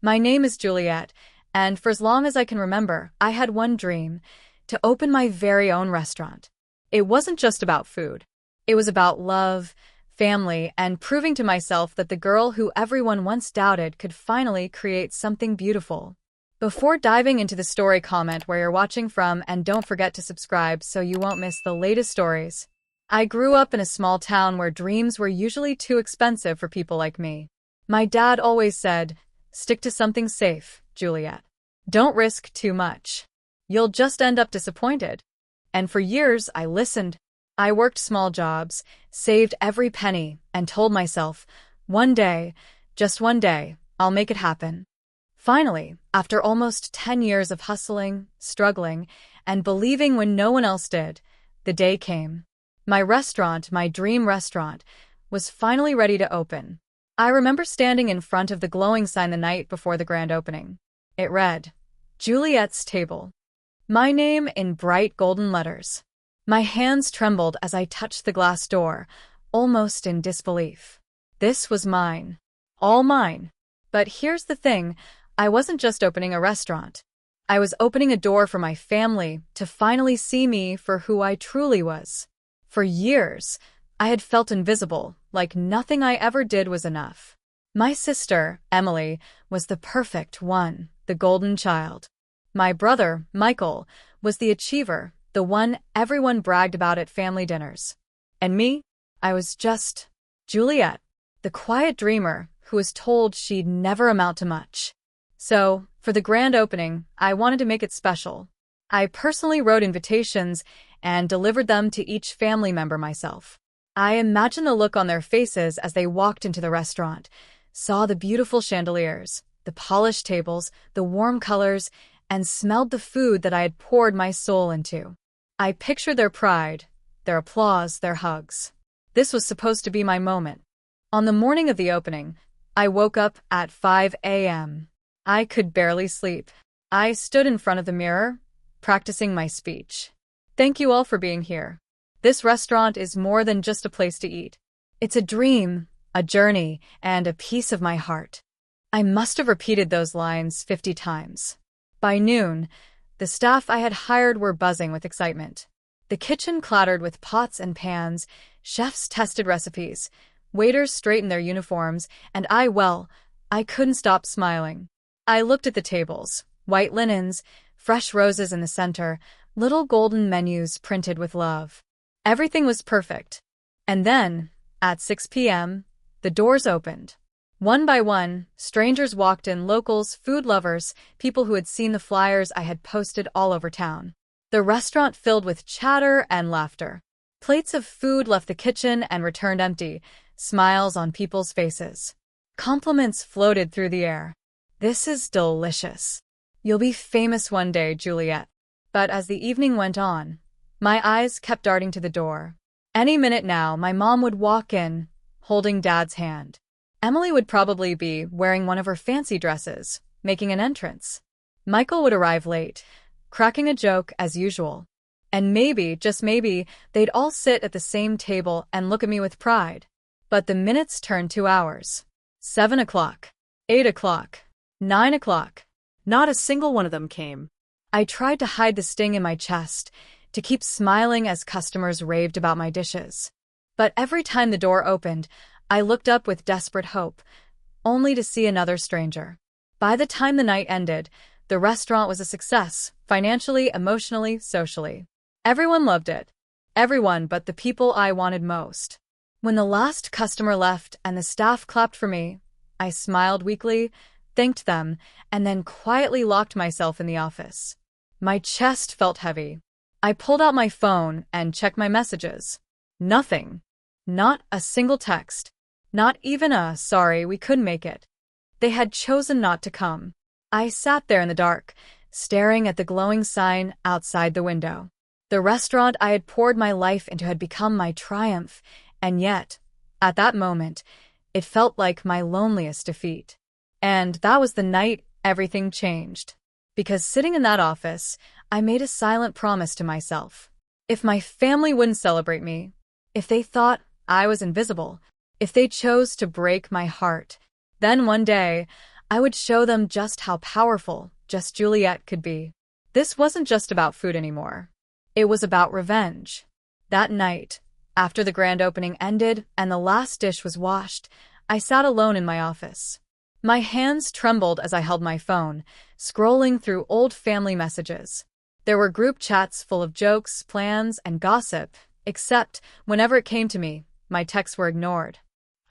My name is Juliet, and for as long as I can remember, I had one dream: to open my very own restaurant. It wasn't just about food. It was about love, family, and proving to myself that the girl who everyone once doubted could finally create something beautiful. Before diving into the story, comment where you're watching from and don't forget to subscribe so you won't miss the latest stories. I grew up in a small town where dreams were usually too expensive for people like me. My dad always said, "Stick to something safe, Juliet. Don't risk too much. You'll just end up disappointed." And for years, I listened. I worked small jobs, saved every penny, and told myself, one day, just one day, I'll make it happen. Finally, after almost 10 years of hustling, struggling, and believing when no one else did, the day came. My restaurant, my dream restaurant, was finally ready to open. I remember standing in front of the glowing sign the night before the grand opening. It read, "Juliet's Table." My name in bright golden letters. My hands trembled as I touched the glass door, almost in disbelief. This was mine. All mine. But here's the thing, I wasn't just opening a restaurant. I was opening a door for my family to finally see me for who I truly was. For years, I had felt invisible, like nothing I ever did was enough. My sister, Emily, was the perfect one, the golden child. My brother, Michael, was the achiever, the one everyone bragged about at family dinners. And me? I was just Juliet, the quiet dreamer who was told she'd never amount to much. So, for the grand opening, I wanted to make it special. I personally wrote invitations and delivered them to each family member myself. I imagined the look on their faces as they walked into the restaurant, saw the beautiful chandeliers, the polished tables, the warm colors, and smelled the food that I had poured my soul into. I pictured their pride, their applause, their hugs. This was supposed to be my moment. On the morning of the opening, I woke up at 5 a.m. I could barely sleep. I stood in front of the mirror, practicing my speech. Thank you all for being here. This restaurant is more than just a place to eat. It's a dream, a journey, and a piece of my heart. I must have repeated those lines 50 times. By noon, the staff I had hired were buzzing with excitement. The kitchen clattered with pots and pans, chefs tested recipes, waiters straightened their uniforms, and I couldn't stop smiling. I looked at the tables, white linens, fresh roses in the center, little golden menus printed with love. Everything was perfect. And then, at 6 p.m., the doors opened. One by one, strangers walked in, locals, food lovers, people who had seen the flyers I had posted all over town. The restaurant filled with chatter and laughter. Plates of food left the kitchen and returned empty, smiles on people's faces. Compliments floated through the air. "This is delicious. You'll be famous one day, Juliet." But as the evening went on, my eyes kept darting to the door. Any minute now, my mom would walk in, holding Dad's hand. Emily would probably be wearing one of her fancy dresses, making an entrance. Michael would arrive late, cracking a joke as usual. And maybe, just maybe, they'd all sit at the same table and look at me with pride. But the minutes turned to hours. 7 o'clock, 8 o'clock, 9 o'clock. Not a single one of them came. I tried to hide the sting in my chest, to keep smiling as customers raved about my dishes. But every time the door opened, I looked up with desperate hope, only to see another stranger. By the time the night ended, the restaurant was a success, financially, emotionally, socially. Everyone loved it. Everyone but the people I wanted most. When the last customer left and the staff clapped for me, I smiled weakly, thanked them, and then quietly locked myself in the office. My chest felt heavy. I pulled out my phone and checked my messages. Nothing. Not a single text. Not even a "sorry, we couldn't make it." They had chosen not to come. I sat there in the dark, staring at the glowing sign outside the window. The restaurant I had poured my life into had become my triumph, and yet, at that moment, it felt like my loneliest defeat. And that was the night everything changed. Because sitting in that office, I made a silent promise to myself. If my family wouldn't celebrate me, if they thought I was invisible, if they chose to break my heart, then one day, I would show them just how powerful just Juliet could be. This wasn't just about food anymore. It was about revenge. That night, after the grand opening ended and the last dish was washed, I sat alone in my office. My hands trembled as I held my phone, scrolling through old family messages. There were group chats full of jokes, plans, and gossip, except whenever it came to me, my texts were ignored.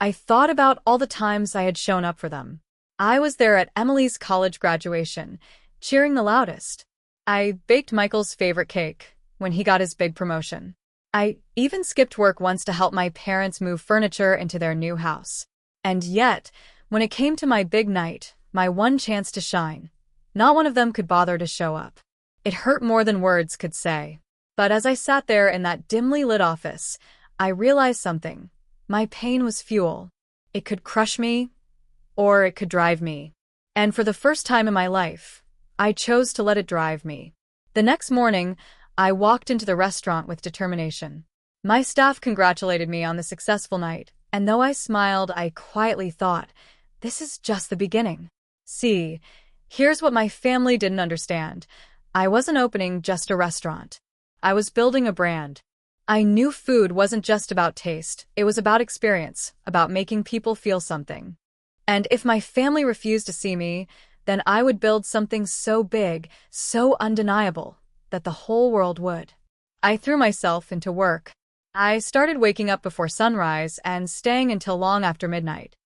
I thought about all the times I had shown up for them. I was there at Emily's college graduation, cheering the loudest. I baked Michael's favorite cake when he got his big promotion. I even skipped work once to help my parents move furniture into their new house. And yet, when it came to my big night, my one chance to shine, not one of them could bother to show up. It hurt more than words could say. But as I sat there in that dimly lit office, I realized something. My pain was fuel. It could crush me, or it could drive me. And for the first time in my life, I chose to let it drive me. The next morning, I walked into the restaurant with determination. My staff congratulated me on the successful night, and though I smiled, I quietly thought, this is just the beginning. See, here's what my family didn't understand. I wasn't opening just a restaurant. I was building a brand. I knew food wasn't just about taste, it was about experience, about making people feel something. And if my family refused to see me, then I would build something so big, so undeniable, that the whole world would. I threw myself into work. I started waking up before sunrise and staying until long after midnight.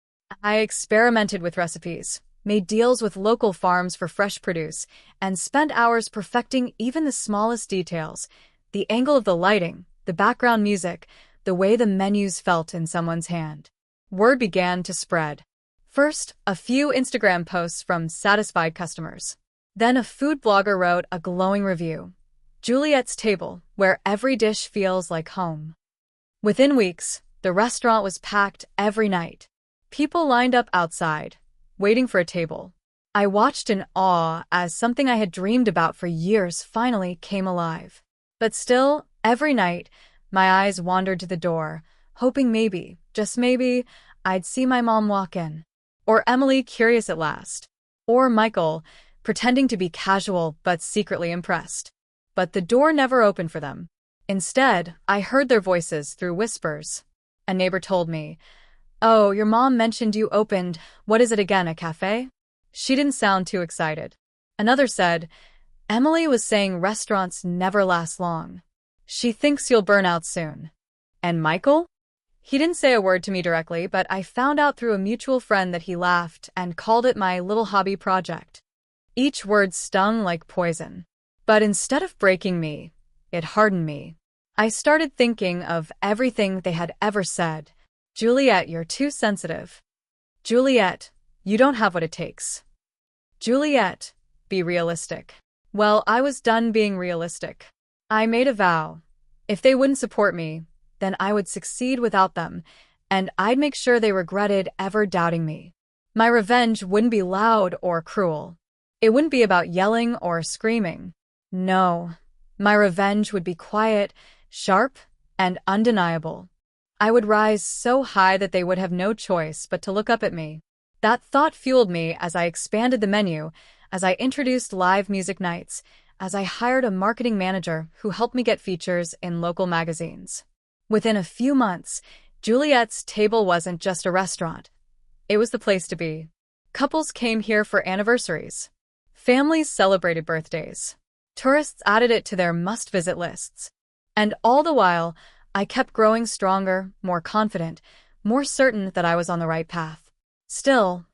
I experimented with recipes, made deals with local farms for fresh produce, and spent hours perfecting even the smallest details, the angle of the lighting, the background music, the way the menus felt in someone's hand. Word began to spread. First, a few Instagram posts from satisfied customers. Then a food blogger wrote a glowing review. Juliet's table, where every dish feels like home. Within weeks, the restaurant was packed every night. People lined up outside, waiting for a table. I watched in awe as something I had dreamed about for years finally came alive. But still, every night, my eyes wandered to the door, hoping maybe, just maybe, I'd see my mom walk in. Or Emily curious at last. Or Michael, pretending to be casual but secretly impressed. But the door never opened for them. Instead, I heard their voices through whispers. A neighbor told me, "Oh, your mom mentioned you opened, what is it again, a cafe?" She didn't sound too excited. Another said, "Emily was saying restaurants never last long. She thinks you'll burn out soon." And Michael? He didn't say a word to me directly, but I found out through a mutual friend that he laughed and called it my little hobby project. Each word stung like poison. But instead of breaking me, it hardened me. I started thinking of everything they had ever said. Juliet, you're too sensitive. Juliet, you don't have what it takes. Juliet, be realistic. Well, I was done being realistic. I made a vow. If they wouldn't support me, then I would succeed without them, and I'd make sure they regretted ever doubting me. My revenge wouldn't be loud or cruel. It wouldn't be about yelling or screaming. No, my revenge would be quiet, sharp, and undeniable. I would rise so high that they would have no choice but to look up at me. That thought fueled me as I expanded the menu, as I introduced live music nights, as I hired a marketing manager who helped me get features in local magazines. Within a few months, Juliet's table wasn't just a restaurant. It was the place to be. Couples came here for anniversaries. Families celebrated birthdays. Tourists added it to their must-visit lists. And all the while, I kept growing stronger, more confident, more certain that I was on the right path. Still,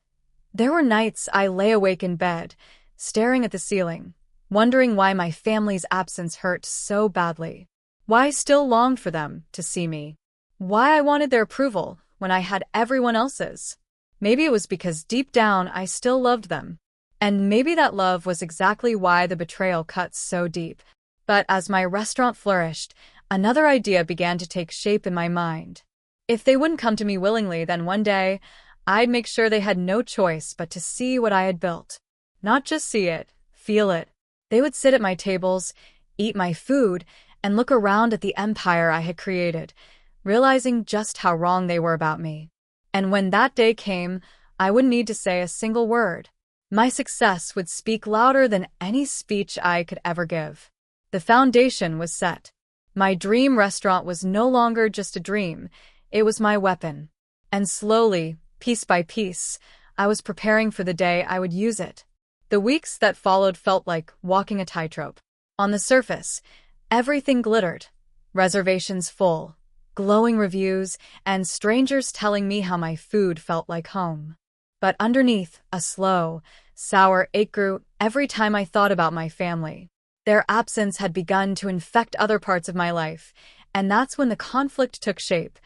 there were nights I lay awake in bed, staring at the ceiling, wondering why my family's absence hurt so badly. Why I still longed for them to see me. Why I wanted their approval when I had everyone else's. Maybe it was because deep down I still loved them. And maybe that love was exactly why the betrayal cut so deep. But as my restaurant flourished, another idea began to take shape in my mind. If they wouldn't come to me willingly, then one day, I'd make sure they had no choice but to see what I had built. Not just see it, feel it. They would sit at my tables, eat my food, and look around at the empire I had created, realizing just how wrong they were about me. And when that day came, I wouldn't need to say a single word. My success would speak louder than any speech I could ever give. The foundation was set. My dream restaurant was no longer just a dream, it was my weapon. And slowly, piece by piece, I was preparing for the day I would use it. The weeks that followed felt like walking a tightrope. On the surface, everything glittered. Reservations full, glowing reviews, and strangers telling me how my food felt like home. But underneath, a slow, sour ache grew every time I thought about my family. Their absence had begun to infect other parts of my life, and that's when the conflict took shape.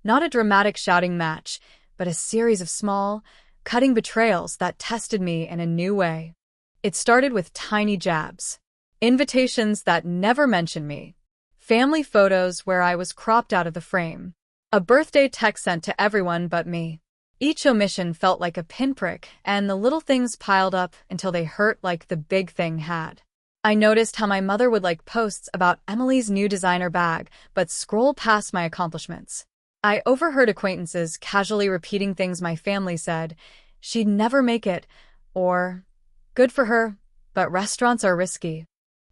Not a dramatic shouting match, but a series of small, cutting betrayals that tested me in a new way. It started with tiny jabs. Invitations that never mentioned me. Family photos where I was cropped out of the frame. A birthday text sent to everyone but me. Each omission felt like a pinprick, and the little things piled up until they hurt like the big thing had. I noticed how my mother would like posts about Emily's new designer bag, but scroll past my accomplishments. I overheard acquaintances casually repeating things my family said. She'd never make it, or, good for her, but restaurants are risky.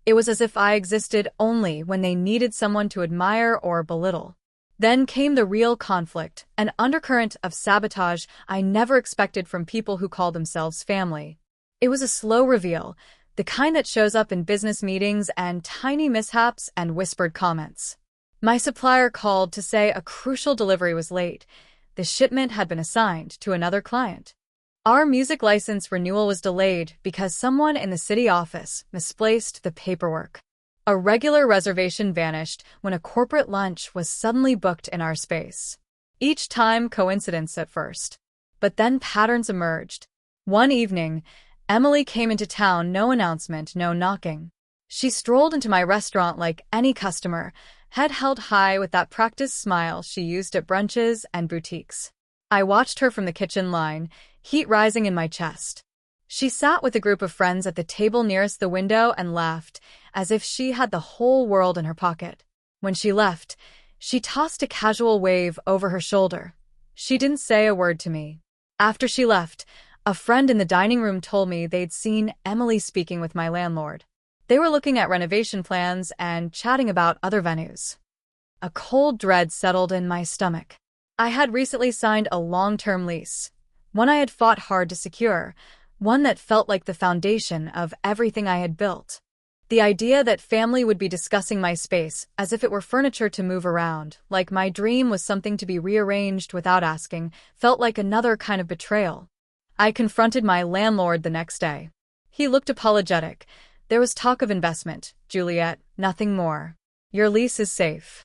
It was as if I existed only when they needed someone to admire or belittle. Then came the real conflict, an undercurrent of sabotage I never expected from people who call themselves family. It was a slow reveal, the kind that shows up in business meetings and tiny mishaps and whispered comments. My supplier called to say a crucial delivery was late. The shipment had been assigned to another client. Our music license renewal was delayed because someone in the city office misplaced the paperwork. A regular reservation vanished when a corporate lunch was suddenly booked in our space. Each time coincidence at first. But then patterns emerged. One evening, Emily came into town, no announcement, no knocking. She strolled into my restaurant like any customer, head held high with that practiced smile she used at brunches and boutiques. I watched her from the kitchen line, heat rising in my chest. She sat with a group of friends at the table nearest the window and laughed, as if she had the whole world in her pocket. When she left, she tossed a casual wave over her shoulder. She didn't say a word to me. After she left, a friend in the dining room told me they'd seen Emily speaking with my landlord. They were looking at renovation plans and chatting about other venues. A cold dread settled in my stomach. I had recently signed a long-term lease, one I had fought hard to secure, one that felt like the foundation of everything I had built. The idea that family would be discussing my space as if it were furniture to move around, like my dream was something to be rearranged without asking, felt like another kind of betrayal. I confronted my landlord the next day. He looked apologetic. There was talk of investment, Juliet, nothing more. Your lease is safe.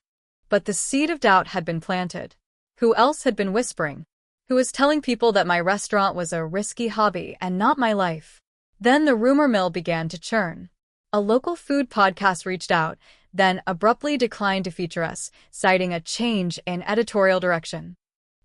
But the seed of doubt had been planted. Who else had been whispering? Who was telling people that my restaurant was a risky hobby and not my life? Then the rumor mill began to churn. A local food podcast reached out, then abruptly declined to feature us, citing a change in editorial direction.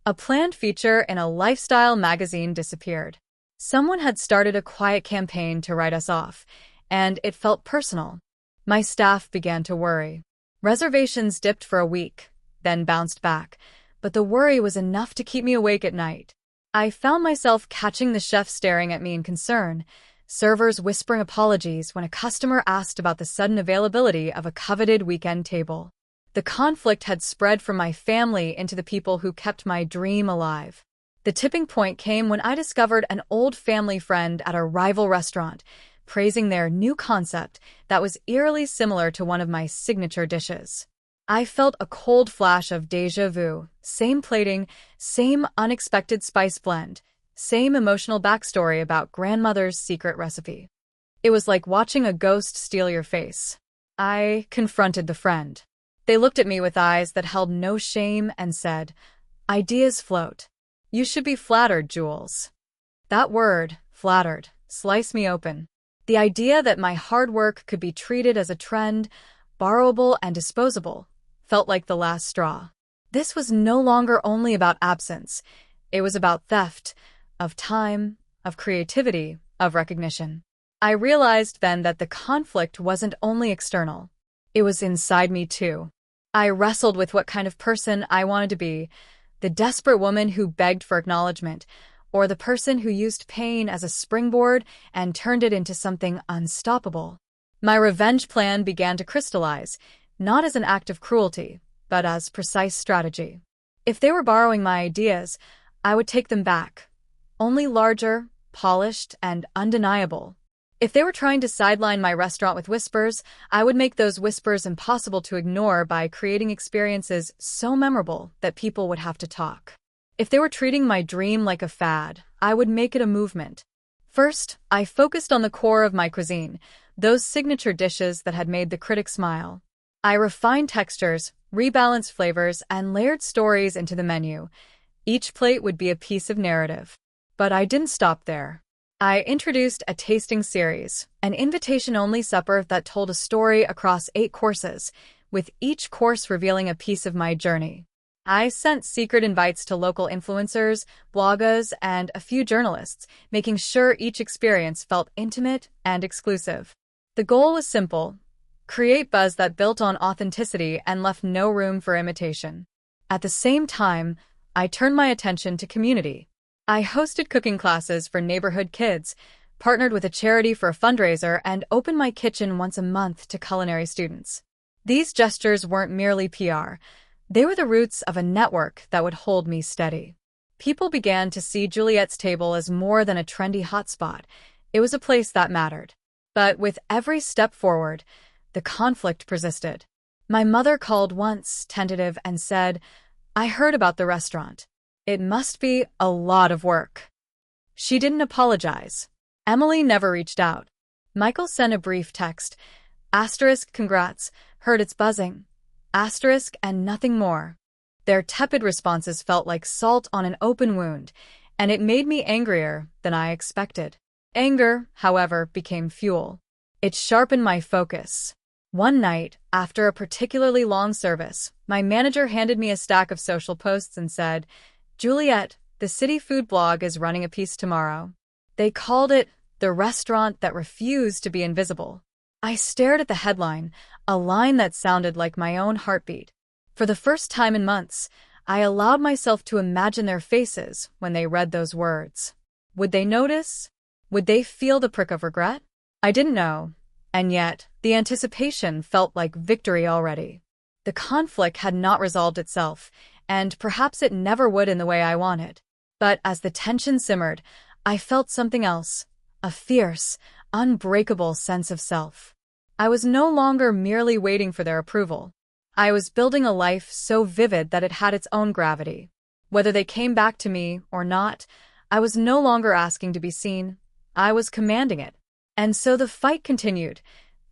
A planned feature in a lifestyle magazine disappeared. Someone had started a quiet campaign to write us off, and it felt personal. My staff began to worry. Reservations dipped for a week, then bounced back, but the worry was enough to keep me awake at night. I found myself catching the chef staring at me in concern, servers whispering apologies when a customer asked about the sudden availability of a coveted weekend table. The conflict had spread from my family into the people who kept my dream alive. The tipping point came when I discovered an old family friend at a rival restaurant, praising their new concept that was eerily similar to one of my signature dishes. I felt a cold flash of déjà vu, same plating, same unexpected spice blend, same emotional backstory about grandmother's secret recipe. It was like watching a ghost steal your face. I confronted the friend. They looked at me with eyes that held no shame and said, "Ideas float. You should be flattered, Jules." That word, flattered, sliced me open. The idea that my hard work could be treated as a trend, borrowable and disposable, felt like the last straw. This was no longer only about absence. It was about theft, of time, of creativity, of recognition. I realized then that the conflict wasn't only external. It was inside me too. I wrestled with what kind of person I wanted to be, the desperate woman who begged for acknowledgement, or the person who used pain as a springboard and turned it into something unstoppable. My revenge plan began to crystallize, not as an act of cruelty, but as precise strategy. If they were borrowing my ideas, I would take them back, only larger, polished, and undeniable. If they were trying to sideline my restaurant with whispers, I would make those whispers impossible to ignore by creating experiences so memorable that people would have to talk. If they were treating my dream like a fad, I would make it a movement. First, I focused on the core of my cuisine, those signature dishes that had made the critics smile. I refined textures, rebalanced flavors, and layered stories into the menu. Each plate would be a piece of narrative. But I didn't stop there. I introduced a tasting series, an invitation-only supper that told a story across 8 courses, with each course revealing a piece of my journey. I sent secret invites to local influencers, bloggers, and a few journalists, making sure each experience felt intimate and exclusive. The goal was simple: create buzz that built on authenticity and left no room for imitation. At the same time, I turned my attention to community. I hosted cooking classes for neighborhood kids, partnered with a charity for a fundraiser, and opened my kitchen once a month to culinary students. These gestures weren't merely PR. They were the roots of a network that would hold me steady. People began to see Juliet's Table as more than a trendy hotspot. It was a place that mattered. But with every step forward, the conflict persisted. My mother called once, tentative, and said, "I heard about the restaurant. It must be a lot of work." She didn't apologize. Emily never reached out. Michael sent a brief text. Congrats, heard it's buzzing. And nothing more. Their tepid responses felt like salt on an open wound, and it made me angrier than I expected. Anger, however, became fuel. It sharpened my focus. One night, after a particularly long service, my manager handed me a stack of social posts and said, "Juliet, the city food blog is running a piece tomorrow." They called it "The Restaurant That Refused to Be Invisible." I stared at the headline, a line that sounded like my own heartbeat. For the first time in months, I allowed myself to imagine their faces when they read those words. Would they notice? Would they feel the prick of regret? I didn't know, and yet the anticipation felt like victory already. The conflict had not resolved itself, and perhaps it never would in the way I wanted. But as the tension simmered, I felt something else, a fierce, unbreakable sense of self. I was no longer merely waiting for their approval. I was building a life so vivid that it had its own gravity. Whether they came back to me or not, I was no longer asking to be seen. I was commanding it. And so the fight continued,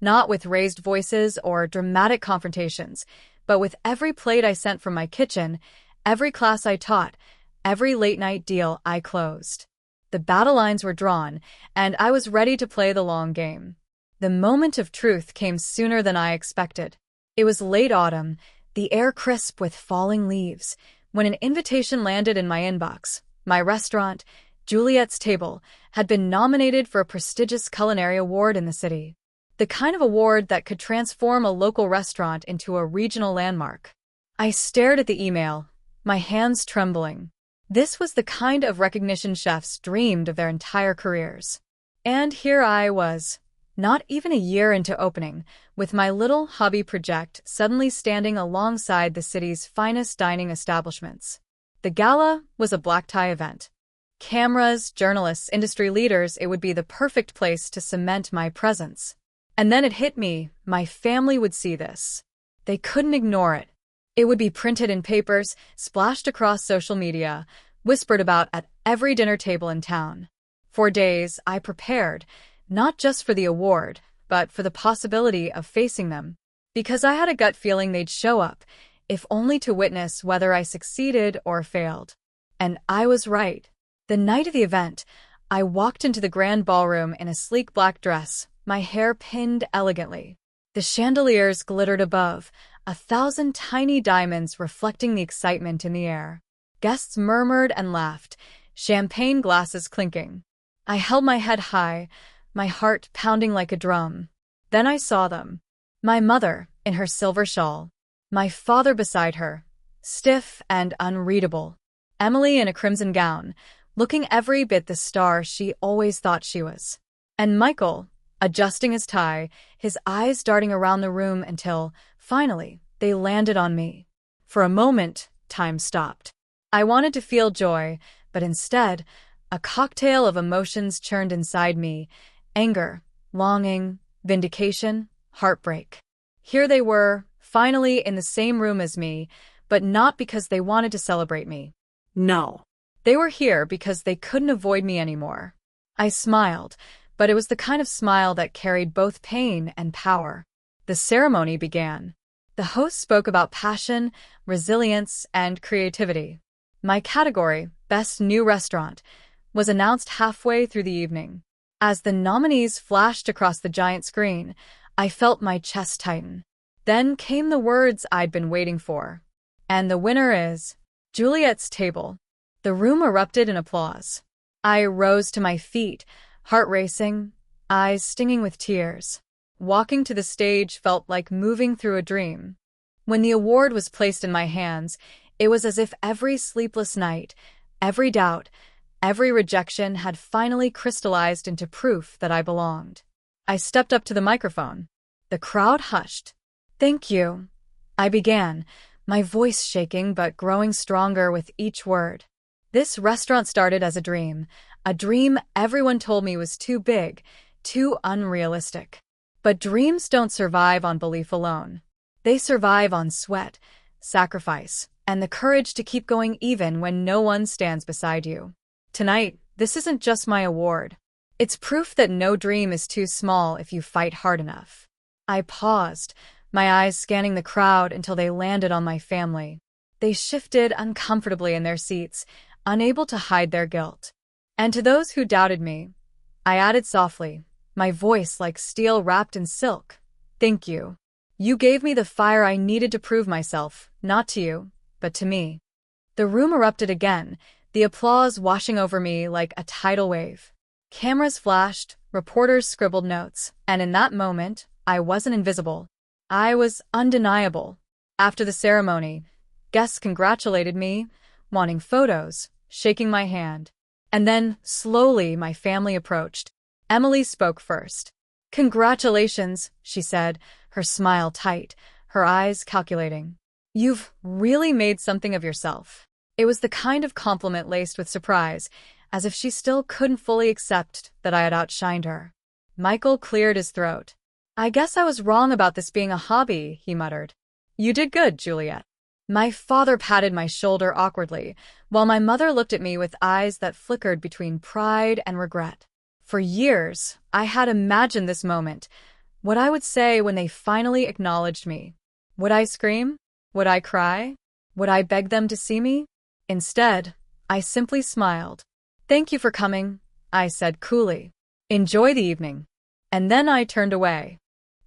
not with raised voices or dramatic confrontations, but with every plate I sent from my kitchen, every class I taught, every late-night deal I closed. The battle lines were drawn, and I was ready to play the long game. The moment of truth came sooner than I expected. It was late autumn, the air crisp with falling leaves, when an invitation landed in my inbox. My restaurant, Juliet's Table, had been nominated for a prestigious culinary award in the city. The kind of award that could transform a local restaurant into a regional landmark. I stared at the email, my hands trembling. This was the kind of recognition chefs dreamed of their entire careers. And here I was, not even a year into opening, with my little hobby project suddenly standing alongside the city's finest dining establishments. The gala was a black-tie event. Cameras, journalists, industry leaders, it would be the perfect place to cement my presence. And then it hit me, my family would see this. They couldn't ignore it. It would be printed in papers, splashed across social media, whispered about at every dinner table in town. For days, I prepared, not just for the award, but for the possibility of facing them. Because I had a gut feeling they'd show up, if only to witness whether I succeeded or failed. And I was right. The night of the event, I walked into the grand ballroom in a sleek black dress, my hair pinned elegantly. The chandeliers glittered above, 1,000 tiny diamonds reflecting the excitement in the air. Guests murmured and laughed, champagne glasses clinking. I held my head high, my heart pounding like a drum. Then I saw them. My mother, in her silver shawl. My father beside her, stiff and unreadable. Emily in a crimson gown, looking every bit the star she always thought she was. And Michael, adjusting his tie, his eyes darting around the room until, finally, they landed on me. For a moment, time stopped. I wanted to feel joy, but instead, a cocktail of emotions churned inside me: anger, longing, vindication, heartbreak. Here they were, finally in the same room as me, but not because they wanted to celebrate me. No. They were here because they couldn't avoid me anymore. I smiled, but it was the kind of smile that carried both pain and power. The ceremony began. The host spoke about passion, resilience, and creativity. My category, Best New Restaurant, was announced halfway through the evening. As the nominees flashed across the giant screen, I felt my chest tighten. Then came the words I'd been waiting for. And the winner is Juliet's Table. The room erupted in applause. I rose to my feet, heart racing, eyes stinging with tears. Walking to the stage felt like moving through a dream. When the award was placed in my hands, it was as if every sleepless night, every doubt, every rejection had finally crystallized into proof that I belonged. I stepped up to the microphone. The crowd hushed. "Thank you," I began, my voice shaking but growing stronger with each word. This restaurant started as a dream everyone told me was too big, too unrealistic. But dreams don't survive on belief alone. They survive on sweat, sacrifice, and the courage to keep going even when no one stands beside you. Tonight, this isn't just my award. It's proof that no dream is too small if you fight hard enough. I paused, my eyes scanning the crowd until they landed on my family. They shifted uncomfortably in their seats, unable to hide their guilt. And to those who doubted me, I added softly, my voice like steel wrapped in silk, "Thank you. You gave me the fire I needed to prove myself, not to you, but to me." The room erupted again, the applause washing over me like a tidal wave. Cameras flashed, reporters scribbled notes, and in that moment, I wasn't invisible. I was undeniable. After the ceremony, guests congratulated me, wanting photos, shaking my hand. And then, slowly, my family approached. Emily spoke first. "Congratulations," she said, her smile tight, her eyes calculating. "You've really made something of yourself." It was the kind of compliment laced with surprise, as if she still couldn't fully accept that I had outshined her. Michael cleared his throat. "I guess I was wrong about this being a hobby," he muttered. "You did good, Juliet." My father patted my shoulder awkwardly, while my mother looked at me with eyes that flickered between pride and regret. For years, I had imagined this moment, what I would say when they finally acknowledged me. Would I scream? Would I cry? Would I beg them to see me? Instead, I simply smiled. "Thank you for coming," I said coolly. "Enjoy the evening." And then I turned away.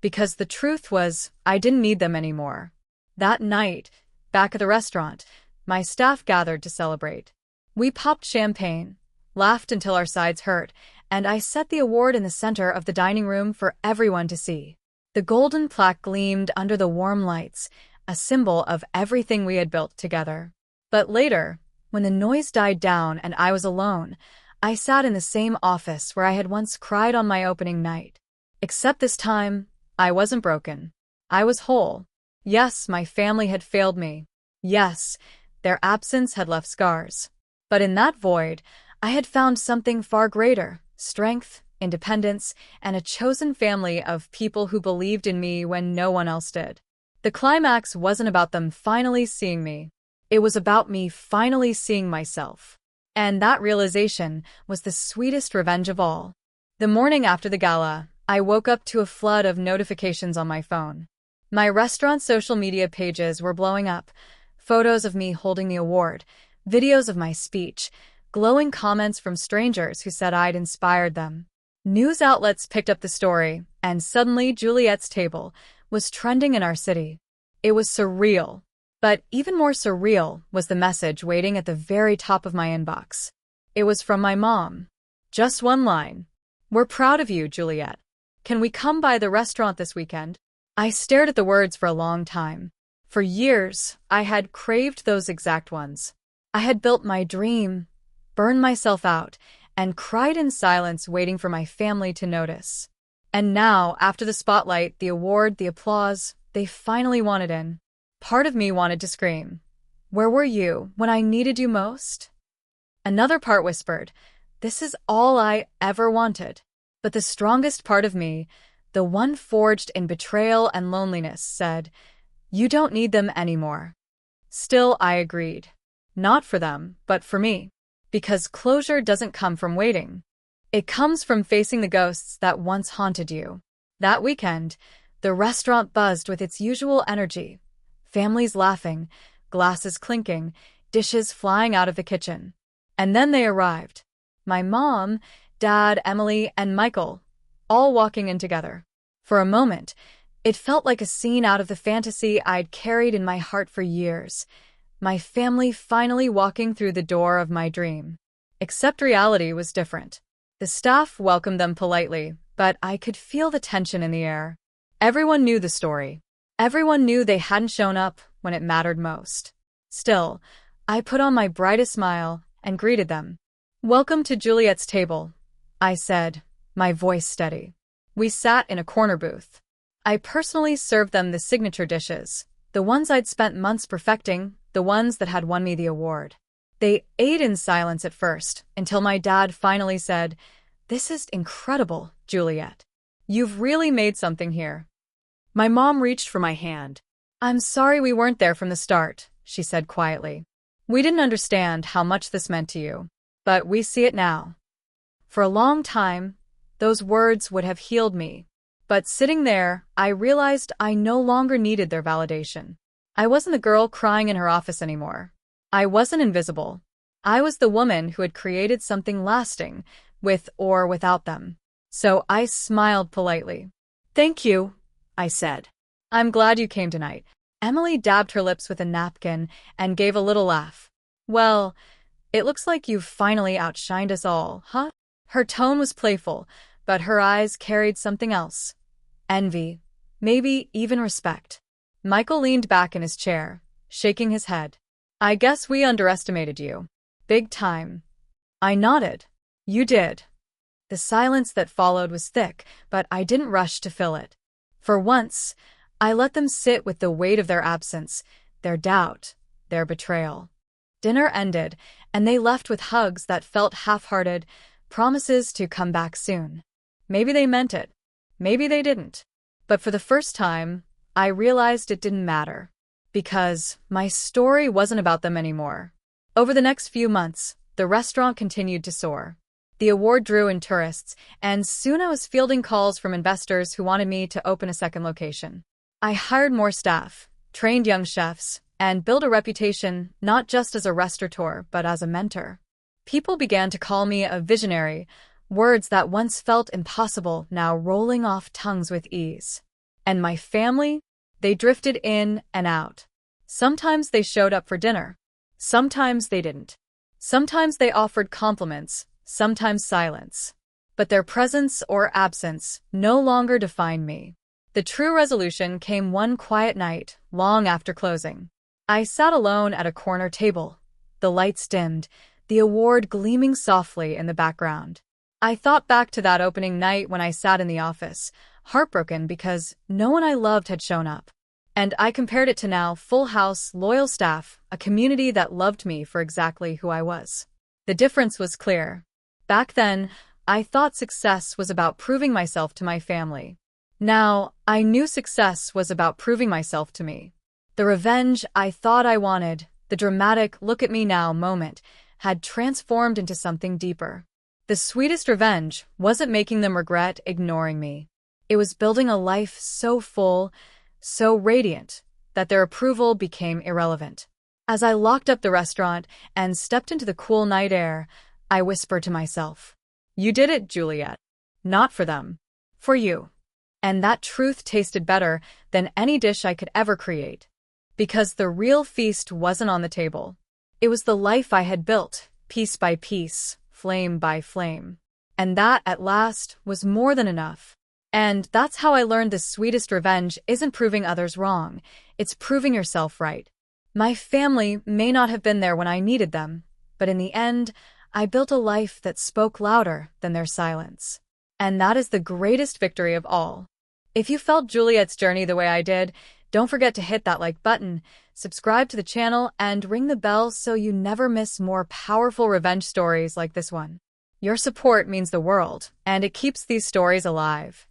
Because the truth was, I didn't need them anymore. That night, back at the restaurant, my staff gathered to celebrate. We popped champagne, laughed until our sides hurt, and I set the award in the center of the dining room for everyone to see. The golden plaque gleamed under the warm lights, a symbol of everything we had built together. But later, when the noise died down and I was alone, I sat in the same office where I had once cried on my opening night. Except this time, I wasn't broken. I was whole. Yes, my family had failed me. Yes, their absence had left scars. But in that void, I had found something far greater: strength, independence, and a chosen family of people who believed in me when no one else did. The climax wasn't about them finally seeing me. It was about me finally seeing myself. And that realization was the sweetest revenge of all. The morning after the gala, I woke up to a flood of notifications on my phone. My restaurant social media pages were blowing up. Photos of me holding the award, videos of my speech, glowing comments from strangers who said I'd inspired them. News outlets picked up the story, and suddenly Juliet's Table was trending in our city. It was surreal. But even more surreal was the message waiting at the very top of my inbox. It was from my mom. Just one line. "We're proud of you, Juliet. Can we come by the restaurant this weekend?" I stared at the words for a long time. For years, I had craved those exact ones. I had built my dream, burned myself out, and cried in silence waiting for my family to notice. And now, after the spotlight, the award, the applause, they finally wanted in. Part of me wanted to scream, "Where were you when I needed you most?" Another part whispered, "This is all I ever wanted." But the strongest part of me, the one forged in betrayal and loneliness, said, "You don't need them anymore." Still, I agreed. Not for them, but for me. Because closure doesn't come from waiting. It comes from facing the ghosts that once haunted you. That weekend, the restaurant buzzed with its usual energy. Families laughing, glasses clinking, dishes flying out of the kitchen. And then they arrived. My mom, Dad, Emily, and Michael, all walking in together. For a moment, it felt like a scene out of the fantasy I'd carried in my heart for years. My family finally walking through the door of my dream. Except reality was different. The staff welcomed them politely, but I could feel the tension in the air. Everyone knew the story. Everyone knew they hadn't shown up when it mattered most. Still, I put on my brightest smile and greeted them. "Welcome to Juliet's table," I said, my voice steady. We sat in a corner booth. I personally served them the signature dishes, the ones I'd spent months perfecting, the ones that had won me the award. They ate in silence at first, until my dad finally said, "This is incredible, Juliet. You've really made something here." My mom reached for my hand. "I'm sorry we weren't there from the start," she said quietly. "We didn't understand how much this meant to you, but we see it now." For a long time, those words would have healed me. But sitting there, I realized I no longer needed their validation. I wasn't the girl crying in her office anymore. I wasn't invisible. I was the woman who had created something lasting, with or without them. So I smiled politely. "Thank you," I said. "I'm glad you came tonight." Emily dabbed her lips with a napkin and gave a little laugh. "Well, it looks like you've finally outshined us all, huh?" Her tone was playful, but her eyes carried something else. Envy, maybe even respect. Michael leaned back in his chair, shaking his head. "I guess we underestimated you. Big time." I nodded. "You did." The silence that followed was thick, but I didn't rush to fill it. For once, I let them sit with the weight of their absence, their doubt, their betrayal. Dinner ended, and they left with hugs that felt half-hearted, promises to come back soon. Maybe they meant it. Maybe they didn't. But for the first time, I realized it didn't matter. Because my story wasn't about them anymore. Over the next few months, the restaurant continued to soar. The award drew in tourists, and soon I was fielding calls from investors who wanted me to open a second location. I hired more staff, trained young chefs, and built a reputation not just as a restaurateur but as a mentor. People began to call me a visionary, words that once felt impossible now rolling off tongues with ease. And my family? They drifted in and out. Sometimes they showed up for dinner. Sometimes they didn't. Sometimes they offered compliments, sometimes silence. But their presence or absence no longer defined me. The true resolution came one quiet night, long after closing. I sat alone at a corner table. The lights dimmed, the award gleaming softly in the background. I thought back to that opening night when I sat in the office, heartbroken because no one I loved had shown up. And I compared it to now, full house, loyal staff, a community that loved me for exactly who I was. The difference was clear. Back then, I thought success was about proving myself to my family. Now, I knew success was about proving myself to me. The revenge I thought I wanted, the dramatic look at me now moment, had transformed into something deeper. The sweetest revenge wasn't making them regret ignoring me. It was building a life so full, so radiant, that their approval became irrelevant. As I locked up the restaurant and stepped into the cool night air, I whispered to myself, "You did it, Juliet. Not for them. For you." And that truth tasted better than any dish I could ever create. Because the real feast wasn't on the table. It was the life I had built, piece by piece, flame by flame. And that, at last, was more than enough. And that's how I learned the sweetest revenge isn't proving others wrong, it's proving yourself right. My family may not have been there when I needed them, but in the end, I built a life that spoke louder than their silence. And that is the greatest victory of all. If you felt Juliet's journey the way I did, don't forget to hit that like button, subscribe to the channel, and ring the bell so you never miss more powerful revenge stories like this one. Your support means the world, and it keeps these stories alive.